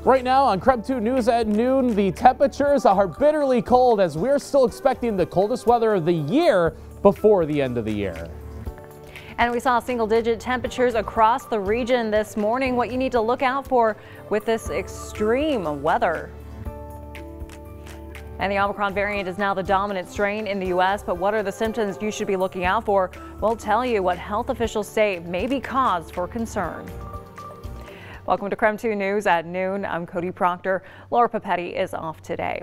Right now on KREM 2 News at noon, the temperatures are bitterly cold as we're still expecting the coldest weather of the year before the end of the year. And we saw single-digit temperatures across the region this morning. What you need to look out for with this extreme weather. And the Omicron variant is now the dominant strain in the U.S., but what are the symptoms you should be looking out for? We'll tell you what health officials say may be cause for concern. Welcome to KREM 2 News at noon. I'm Cody Proctor. Laura Papetti is off today.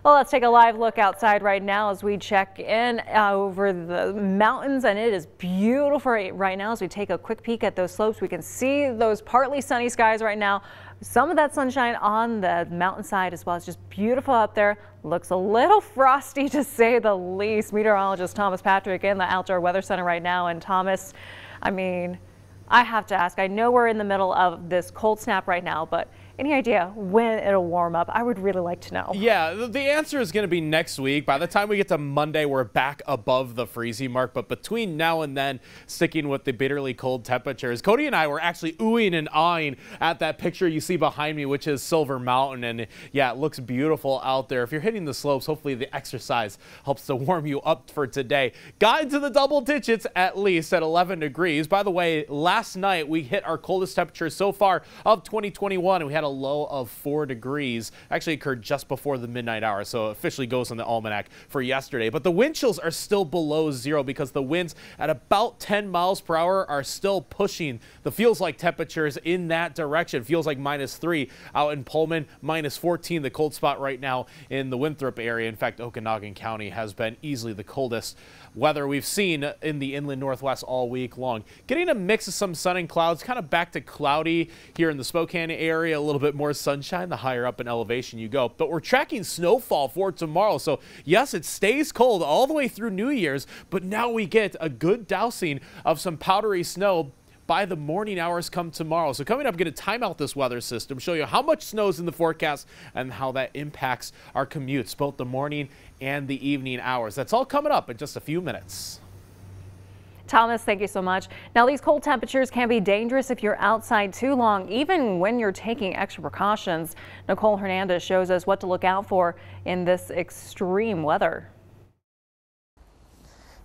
Well, let's take a live look outside right now as we check in over the mountains, and it is beautiful right now. As we take a quick peek at those slopes, we can see those partly sunny skies right now. Some of that sunshine on the mountainside as well. It's just beautiful up there. Looks a little frosty to say the least. Meteorologist Thomas Patrick in the Outdoor Weather Center right now. And Thomas, I have to ask, I know we're in the middle of this cold snap right now, but any idea when it'll warm up? I would really like to know. Yeah, the answer is going to be next week. By the time we get to Monday, we're back above the freezing mark. But between now and then, sticking with the bitterly cold temperatures, Cody and I were actually oohing and awing at that picture you see behind me, which is Silver Mountain. And yeah, it looks beautiful out there. If you're hitting the slopes, hopefully the exercise helps to warm you up for today. Got into the double digits at least at 11 degrees. By the way, last night we hit our coldest temperature so far of 2021, and we had a low of 4 degrees. Actually occurred just before the midnight hour, so it officially goes on the almanac for yesterday. But the wind chills are still below zero because the winds at about 10 miles per hour are still pushing the feels like temperatures in that direction. Feels like -3 out in Pullman, -14 the cold spot right now in the Winthrop area. In fact, Okanogan County has been easily the coldest weather we've seen in the inland Northwest all week long. Getting a mix of some sun and clouds, kind of back to cloudy here in the Spokane area, a little bit more sunshine the higher up in elevation you go. But we're tracking snowfall for tomorrow. So yes, it stays cold all the way through New Year's, but now we get a good dousing of some powdery snow by the morning hours come tomorrow. So coming up, I'm going to time out this weather system, show you how much snow is in the forecast and how that impacts our commutes, both the morning and the evening hours. That's all coming up in just a few minutes. Thomas, thank you so much. Now, these cold temperatures can be dangerous if you're outside too long, even when you're taking extra precautions. Nicole Hernandez shows us what to look out for in this extreme weather.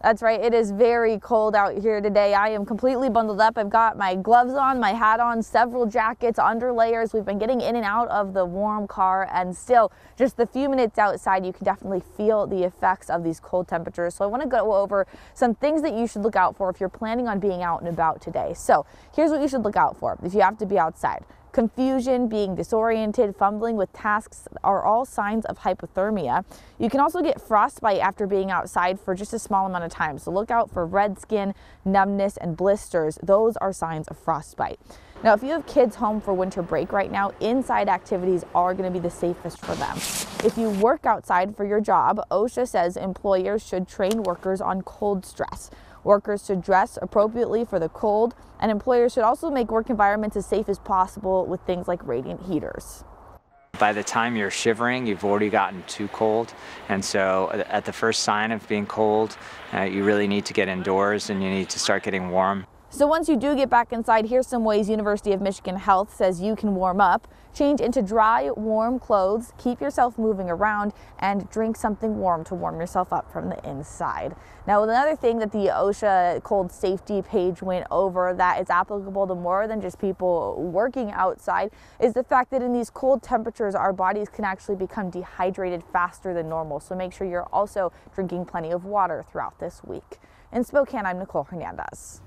That's right. It is very cold out here today. I am completely bundled up. I've got my gloves on, my hat on, several jackets, under layers. We've been getting in and out of the warm car, and still just the few minutes outside, you can definitely feel the effects of these cold temperatures. So I want to go over some things that you should look out for if you're planning on being out and about today. So here's what you should look out for if you have to be outside. Confusion, being disoriented, fumbling with tasks are all signs of hypothermia. You can also get frostbite after being outside for just a small amount of time. So look out for red skin, numbness, and blisters. Those are signs of frostbite. Now, if you have kids home for winter break right now, inside activities are going to be the safest for them. If you work outside for your job, OSHA says employers should train workers on cold stress. Workers should dress appropriately for the cold, and employers should also make work environments as safe as possible with things like radiant heaters. By the time you're shivering, you've already gotten too cold, and so at the first sign of being cold, you really need to get indoors and you need to start getting warm. So once you do get back inside, here's some ways University of Michigan Health says you can warm up. Change into dry, warm clothes, keep yourself moving around, and drink something warm to warm yourself up from the inside. Now, another thing that the OSHA cold safety page went over that is applicable to more than just people working outside is the fact that in these cold temperatures, our bodies can actually become dehydrated faster than normal. So make sure you're also drinking plenty of water throughout this week. In Spokane, I'm Nicole Hernandez.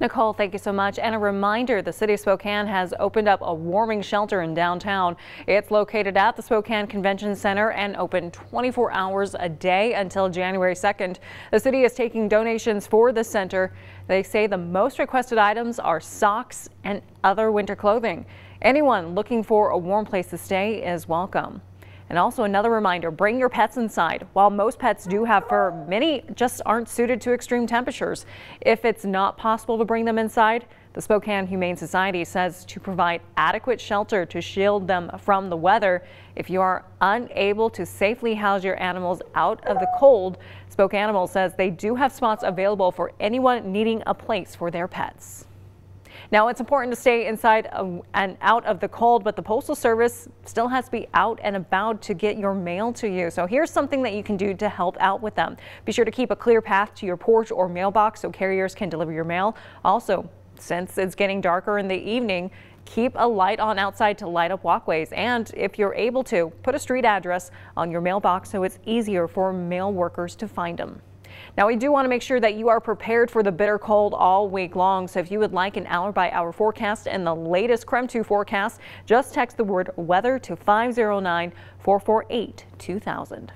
Nicole, thank you so much. And a reminder, the city of Spokane has opened up a warming shelter in downtown. It's located at the Spokane Convention Center and open 24 hours a day until January 2nd. The city is taking donations for the center. They say the most requested items are socks and other winter clothing. Anyone looking for a warm place to stay is welcome. And also another reminder, bring your pets inside. While most pets do have fur, many just aren't suited to extreme temperatures. If it's not possible to bring them inside, the Spokane Humane Society says to provide adequate shelter to shield them from the weather. If you are unable to safely house your animals out of the cold, Spokane Animals says they do have spots available for anyone needing a place for their pets. Now, it's important to stay inside and out of the cold, but the Postal Service still has to be out and about to get your mail to you. So here's something that you can do to help out with them. Be sure to keep a clear path to your porch or mailbox so carriers can deliver your mail. Also, since it's getting darker in the evening, keep a light on outside to light up walkways. And if you're able to, put a street address on your mailbox so it's easier for mail workers to find them. Now, we do want to make sure that you are prepared for the bitter cold all week long. So if you would like an hour-by-hour forecast and the latest KREM 2 forecast, just text the word weather to 509-448-2000.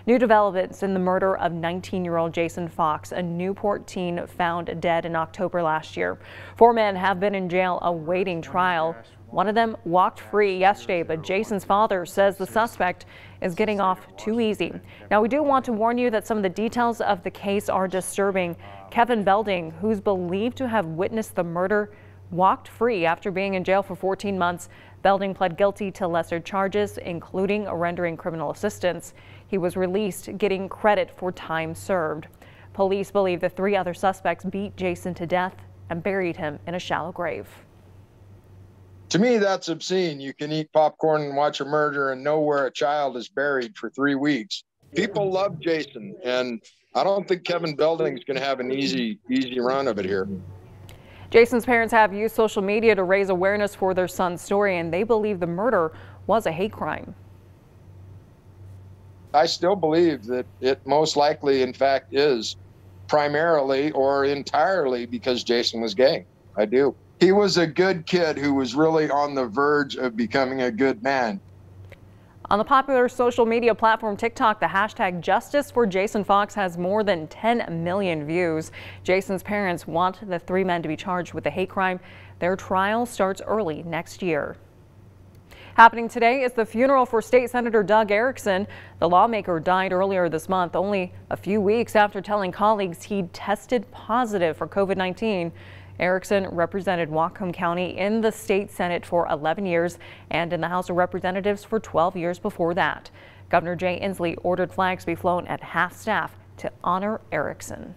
New developments in the murder of 19-year-old Jason Fox, a Newport teen found dead in October last year. 4 men have been in jail awaiting trial. One of them walked free yesterday, but Jason's father says the suspect is getting off too easy. Now, we do want to warn you that some of the details of the case are disturbing. Kevin Belding, who's believed to have witnessed the murder, walked free after being in jail for 14 months. Belding pled guilty to lesser charges, including rendering criminal assistance. He was released, getting credit for time served. Police believe the 3 other suspects beat Jason to death and buried him in a shallow grave. To me, that's obscene. You can eat popcorn and watch a murder and know where a child is buried for 3 weeks. People love Jason, and I don't think Kevin Belding is going to have an easy run of it here. Jason's parents have used social media to raise awareness for their son's story, and they believe the murder was a hate crime. I still believe that it most likely, in fact, is primarily or entirely because Jason was gay. I do. He was a good kid who was really on the verge of becoming a good man. On the popular social media platform TikTok, the hashtag Justice for Jason Fox has more than 10 million views. Jason's parents want the 3 men to be charged with a hate crime. Their trial starts early next year. Happening today is the funeral for State Senator Doug Erickson. The lawmaker died earlier this month, only a few weeks after telling colleagues he'd tested positive for COVID-19. Erickson represented Whatcom County in the state Senate for 11 years and in the House of Representatives for 12 years before that. Governor Jay Inslee ordered flags be flown at half-staff to honor Erickson.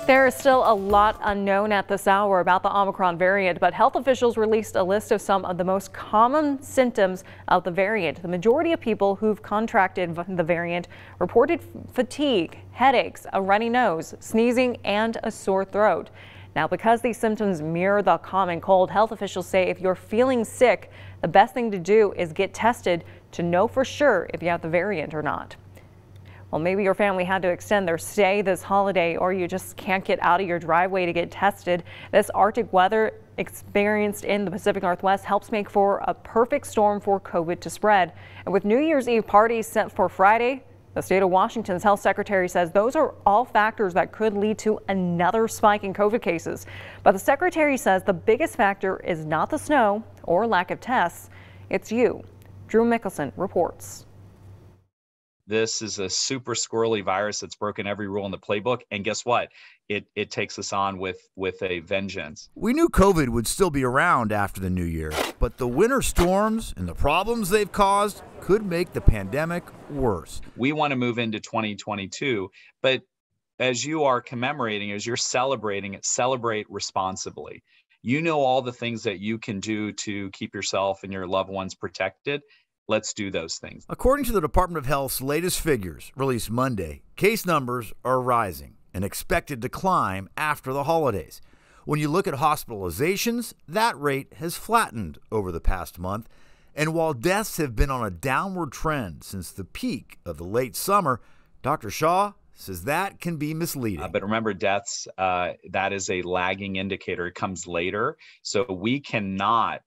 There is still a lot unknown at this hour about the Omicron variant, but health officials released a list of some of the most common symptoms of the variant. The majority of people who've contracted the variant reported fatigue, headaches, a runny nose, sneezing, and a sore throat. Now, because these symptoms mirror the common cold, health officials say if you're feeling sick, the best thing to do is get tested to know for sure if you have the variant or not. Well, maybe your family had to extend their stay this holiday, or you just can't get out of your driveway to get tested. This Arctic weather experienced in the Pacific Northwest helps make for a perfect storm for COVID to spread. And with New Year's Eve parties set for Friday, the state of Washington's health secretary says those are all factors that could lead to another spike in COVID cases. But the secretary says the biggest factor is not the snow or lack of tests. It's you. Drew Mickelson reports. This is a super squirrely virus that's broken every rule in the playbook. And guess what? It takes us on with a vengeance. We knew COVID would still be around after the new year, but the winter storms and the problems they've caused could make the pandemic worse. We want to move into 2022, but as you are commemorating, as you're celebrating it, celebrate responsibly. You know all the things that you can do to keep yourself and your loved ones protected. Let's do those things. According to the Department of Health's latest figures released Monday, case numbers are rising and expected to climb after the holidays. When you look at hospitalizations, that rate has flattened over the past month. And while deaths have been on a downward trend since the peak of the late summer, Dr. Shaw says that can be misleading. But remember, deaths, that is a lagging indicator. It comes later. So we cannot,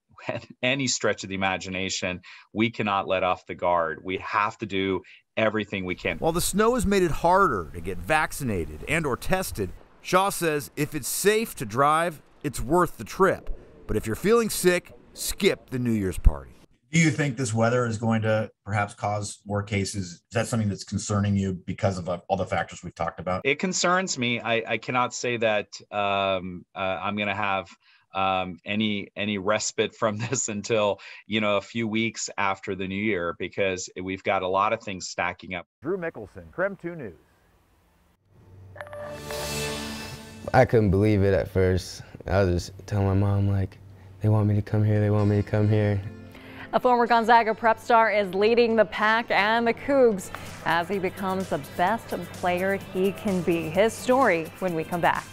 any stretch of the imagination, we cannot let off the guard. We have to do everything we can. While the snow has made it harder to get vaccinated and or tested, Shaw says if it's safe to drive, it's worth the trip. But if you're feeling sick, skip the New Year's party. Do you think this weather is going to perhaps cause more cases? Is that something that's concerning you because of all the factors we've talked about? It concerns me. I cannot say that I'm going to have any respite from this until, a few weeks after the new year, because we've got a lot of things stacking up. Drew Mickelson, KREM 2 News. I couldn't believe it at first. I was just telling my mom, like, they want me to come here, they want me to come here. A former Gonzaga prep star is leading the pack and the Cougs as he becomes the best player he can be. His story when we come back.